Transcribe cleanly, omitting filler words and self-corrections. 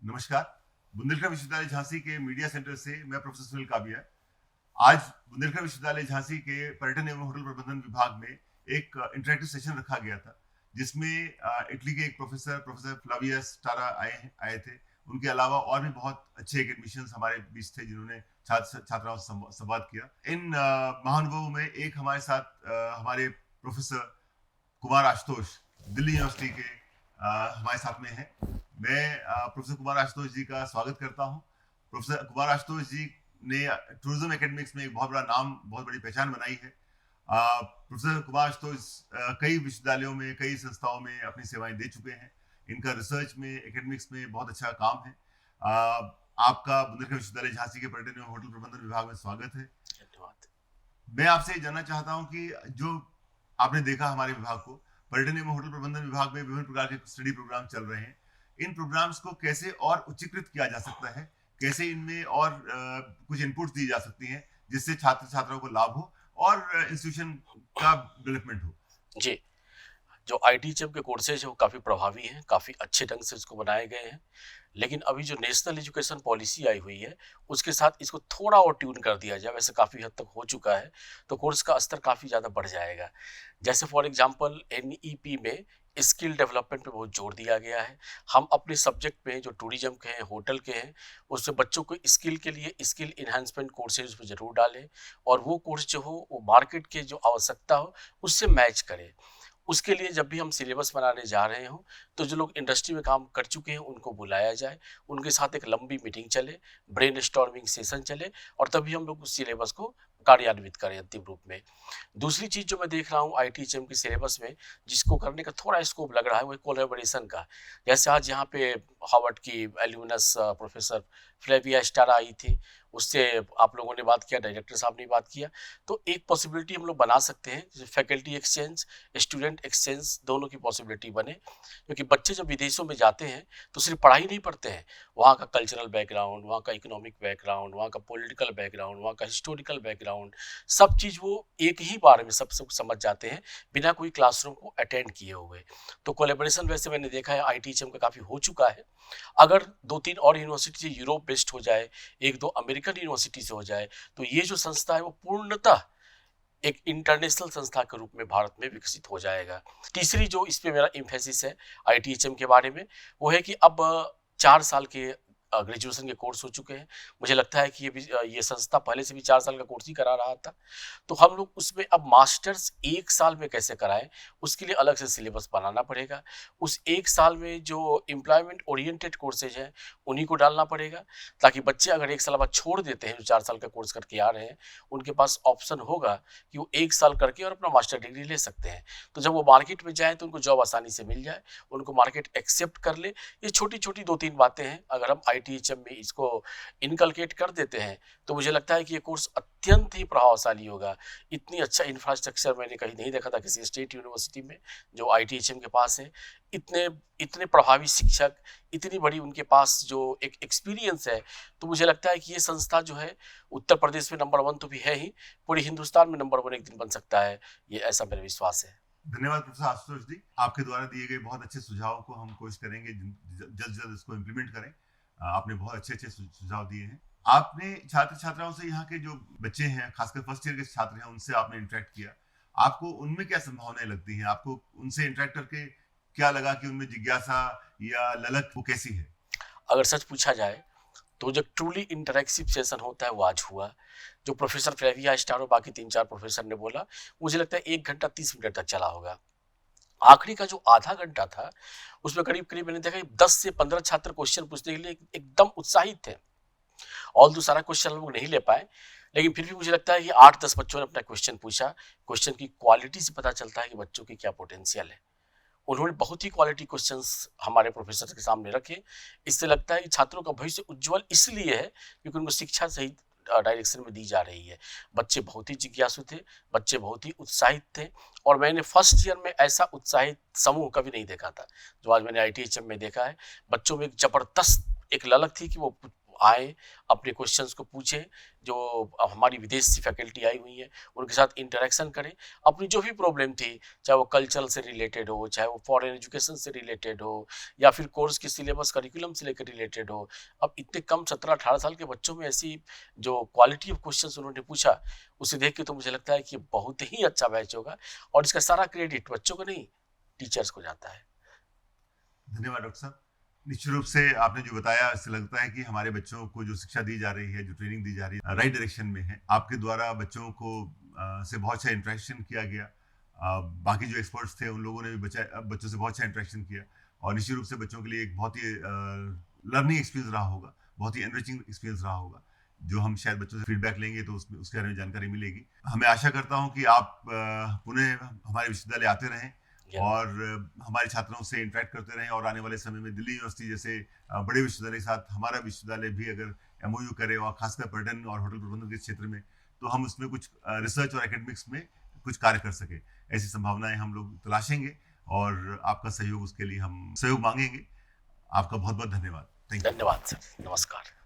नमस्कार। बुंदेलखंड विश्वविद्यालय झांसी के मीडिया सेंटर से मैं प्रोफेसर सुनील काबिया। आज बुंदेलखंड विश्वविद्यालय झांसी के पर्यटन एवं होटल प्रबंधन विभाग में एक इंटरेक्टिव सेशन रखा गया था, जिसमें इटली के एक प्रोफेसर फ्लावियस टारा आए थे। उनके अलावा और भी बहुत अच्छे एकेडमिशियंस हमारे बीच थे, जिन्होंने छात्राओं से संवाद किया। इन महानुभवों में एक हमारे साथ हमारे प्रोफेसर कुमार आशुतोष दिल्ली यूनिवर्सिटी के हमारे साथ में हैं। मैं प्रोफेसर कुमार आशुतोष जी का स्वागत करता हूं। प्रोफेसर कुमार आशुतोष जी ने टूरिज्म एकेडमिक्स में एक बहुत बड़ा नाम, बहुत बड़ी पहचान बनाई है। प्रोफेसर कुमार आशुतोष कई विश्वविद्यालयों में, कई संस्थाओं में अपनी सेवाएं दे चुके हैं। इनका रिसर्च में, एकेडमिक्स में बहुत अच्छा काम है। आपका बुंदेलखंड विश्वविद्यालय झांसी के पर्यटन एवं होटल प्रबंधन विभाग में स्वागत है। धन्यवाद। मैं आपसे जानना चाहता हूं कि जो आपने देखा हमारे विभाग को, पर्यटन एवं होटल प्रबंधन विभाग में विभिन्न प्रकार के स्टडी प्रोग्राम चल रहे हैं। इन प्रोग्राम्स को कैसे और उच्चीकृत किया जा सकता है, कैसे इनमें और कुछ इनपुट्स दी जा सकती हैं, जिससे छात्र छात्राओं को लाभ हो और इंस्टीट्यूशन का डेवलपमेंट हो। जी, जो आईटीएचएम के कोर्सेज हैं वो काफ़ी प्रभावी हैं, काफ़ी अच्छे ढंग से इसको बनाए गए हैं। लेकिन अभी जो नेशनल एजुकेशन पॉलिसी आई हुई है, उसके साथ इसको थोड़ा और ट्यून कर दिया जाए, वैसे काफ़ी हद तक हो चुका है, तो कोर्स का स्तर काफ़ी ज़्यादा बढ़ जाएगा। जैसे फॉर एग्जांपल एनईपी में स्किल डेवलपमेंट पे बहुत जोर दिया गया है। हम अपने सब्जेक्ट में जो टूरिज्म के हैं, होटल के हैं, उसमें बच्चों को स्किल के लिए स्किल एनहांसमेंट कोर्सेज उसमें ज़रूर डालें और वो कोर्स जो हो वो मार्केट के जो आवश्यकता हो उससे मैच करे। उसके लिए जब भी हम सिलेबस बनाने जा रहे हों, तो जो लोग इंडस्ट्री में काम कर चुके हैं उनको बुलाया जाए, उनके साथ एक लंबी मीटिंग चले, ब्रेनस्टॉर्मिंग सेशन चले और तभी हम लोग उस सिलेबस को कार्यान्वित करें अंतिम रूप में। दूसरी चीज़ जो मैं देख रहा हूँ आईटीएचएम के सिलेबस में, जिसको करने का थोड़ा स्कोप लग रहा है, वो है कोलैबोरेशन का। जैसे आज यहाँ पे हार्वर्ड की एल्यूमिनस प्रोफेसर फ्लेविया स्टारा आई थी, उससे आप लोगों ने बात किया, डायरेक्टर साहब ने बात किया। तो एक पॉसिबिलिटी हम लोग बना सकते हैं, जैसे फैकल्टी एक्सचेंज, स्टूडेंट एक्सचेंज, दोनों की पॉसिबिलिटी बने। क्योंकि बच्चे जब विदेशों में जाते हैं तो सिर्फ पढ़ाई नहीं पढ़ते हैं, वहाँ का कल्चरल बैकग्राउंड, वहाँ का इकोनॉमिक बैकग्राउंड, वहाँ का पॉलिटिकल बैकग्राउंड, वहाँ का हिस्टोरिकल बैकग्राउंड, सब चीज़ वो एक ही बार में सब सब समझ जाते हैं बिना कोई क्लासरूम को अटेंड किए हुए। तो कोलेबोरेशन वैसे मैंने देखा है आईटीएचएम का काफ़ी हो चुका है। अगर 2-3 और यूनिवर्सिटी यूरोप बेस्ड हो जाए, 1-2 अमेरिकन यूनिवर्सिटी से हो जाए, तो ये जो संस्था है वो पूर्णतः एक इंटरनेशनल संस्था के रूप में भारत में विकसित हो जाएगा। तीसरी जो इस पे मेरा एम्फेसिस है आईटीएचएम के बारे में, वो है कि अब 4 साल के ग्रेजुएशन के कोर्स हो चुके हैं। मुझे लगता है कि ये संस्था पहले से भी 4 साल का कोर्स ही करा रहा था। तो हम लोग उसमें अब मास्टर्स 1 साल में कैसे कराएँ, उसके लिए अलग से सिलेबस बनाना पड़ेगा। उस 1 साल में जो एम्प्लॉयमेंट ओरिएंटेड कोर्सेज हैं, उन्हीं को डालना पड़ेगा, ताकि बच्चे अगर 1 साल बाद छोड़ देते हैं, जो 4 साल का कोर्स करके आ रहे हैं, उनके पास ऑप्शन होगा कि वो 1 साल करके और अपना मास्टर डिग्री ले सकते हैं। तो जब वो मार्केट में जाएँ तो उनको जॉब आसानी से मिल जाए, उनको मार्केट एक्सेप्ट कर ले। ये छोटी-छोटी 2-3 बातें हैं, अगर हम आईटीएचएम में इसको इनकलकेट कर देते हैं, तो मुझे लगता है कि ये कोर्स अत्यंत ही प्रभावशाली होगा। इतनी अच्छा इंफ्रास्ट्रक्चर मैंने कहीं नहीं देखा था किसी स्टेट यूनिवर्सिटी में, जो आईटीएचएम के पास है। इतने इतने प्रभावी शिक्षक, इतनी बड़ी उनके पास जो एक एक्सपीरियंस है, तो मुझे लगता है कि ये संस्था जो है उत्तर प्रदेश में नंबर 1 तो भी है ही, पूरे हिंदुस्तान में नंबर 1 एक दिन बन सकता है, ये ऐसा मेरा विश्वास है। धन्यवाद प्रोफेसर आशुतोष जी। आपके द्वारा दिए गए बहुत अच्छे सुझावों को हम कोशिश करेंगे जल्द से जल्द इसको इम्प्लीमेंट करें। आपने बहुत अच्छे अच्छे सुझाव दिए हैं। आपने छात्र छात्राओं से, यहाँ के जो बच्चे हैं, खासकर फर्स्ट ईयर के छात्र हैं, उनसे आपने इंटरेक्ट किया। आपको उनमें क्या संभावनाएं लगती हैं? आपको उनसे इंटरेक्ट करके क्या लगा कि उनमें जिज्ञासा या ललक वो कैसी है? अगर सच पूछा जाए तो जो ट्रूली इंटरेक्टिव सेशन होता है वो आज हुआ। जो प्रोफेसर फ्लेविया स्टार और बाकी 3-4 प्रोफेसर ने बोला, मुझे लगता है 1 घंटा 30 मिनट तक चला होगा। आखिरी का जो आधा घंटा था, उसमें करीब-करीब मैंने देखा कि 10 से 15 छात्र क्वेश्चन पूछने के लिए एकदम उत्साहित थे। ऑल्दो सारा क्वेश्चन हम लोग नहीं ले पाए, लेकिन फिर भी मुझे लगता है कि 8-10 बच्चों ने अपना क्वेश्चन पूछा। क्वेश्चन की क्वालिटी से पता चलता है कि बच्चों की क्या पोटेंशियल है। उन्होंने बहुत ही क्वालिटी क्वेश्चंस हमारे प्रोफेसर के सामने रखे। इससे लगता है कि छात्रों का भविष्य उज्जवल इसलिए है क्योंकि उनको शिक्षा सही डायरेक्शन में दी जा रही है। बच्चे बहुत ही जिज्ञासु थे, बच्चे बहुत ही उत्साहित थे और मैंने फर्स्ट ईयर में ऐसा उत्साहित समूह कभी नहीं देखा था, जो आज मैंने आईटीएचएम में देखा है। बच्चों में एक ज़बरदस्त एक ललक थी कि वो आए, अपने क्वेश्चंस को पूछें, जो हमारी विदेशी फैकल्टी आई हुई है उनके साथ इंटरेक्शन करें, अपनी जो भी प्रॉब्लम थी, चाहे वो कल्चरल से रिलेटेड हो, चाहे वो फॉरेन एजुकेशन से रिलेटेड हो, या फिर कोर्स की सिलेबस करिकुलम से लेकर रिलेटेड हो। अब इतने कम 17-18 साल के बच्चों में ऐसी जो क्वालिटी ऑफ क्वेश्चंस उन्होंने पूछा, उसे देख के तो मुझे लगता है कि बहुत ही अच्छा बैच होगा, और इसका सारा क्रेडिट बच्चों को नहीं, टीचर्स को जाता है। धन्यवाद डॉक्टर साहब। निश्चित रूप से आपने जो बताया, इससे लगता है कि हमारे बच्चों को जो शिक्षा दी जा रही है, जो ट्रेनिंग दी जा रही है, राइट डायरेक्शन में है। आपके द्वारा बच्चों को से बहुत अच्छा इंटरेक्शन किया गया। बाकी जो एक्सपर्ट्स थे उन लोगों ने भी बच्चों से बहुत अच्छा इंटरेक्शन किया, और निश्चित रूप से बच्चों के लिए एक बहुत ही लर्निंग एक्सपीरियंस रहा होगा, बहुत ही एनरिचिंग एक्सपीरियंस रहा होगा, जो हम शायद बच्चों से फीडबैक लेंगे तो उसके बारे में जानकारी मिलेगी। हमें आशा करता हूँ कि आप पुनः हमारे विश्वविद्यालय आते रहें और हमारे छात्रों से इंटरेक्ट करते रहें, और आने वाले समय में दिल्ली यूनिवर्सिटी जैसे बड़े विश्वविद्यालय के साथ हमारा विश्वविद्यालय भी अगर एमओयू करे, और खासकर पर्यटन और होटल प्रबंधन के क्षेत्र में, तो हम उसमें कुछ रिसर्च और एकेडमिक्स में कुछ कार्य कर सके। ऐसी संभावनाएं हम लोग तलाशेंगे, और आपका सहयोग, उसके लिए हम सहयोग मांगेंगे। आपका बहुत बहुत धन्यवाद। Thank you. धन्यवाद सर, नमस्कार।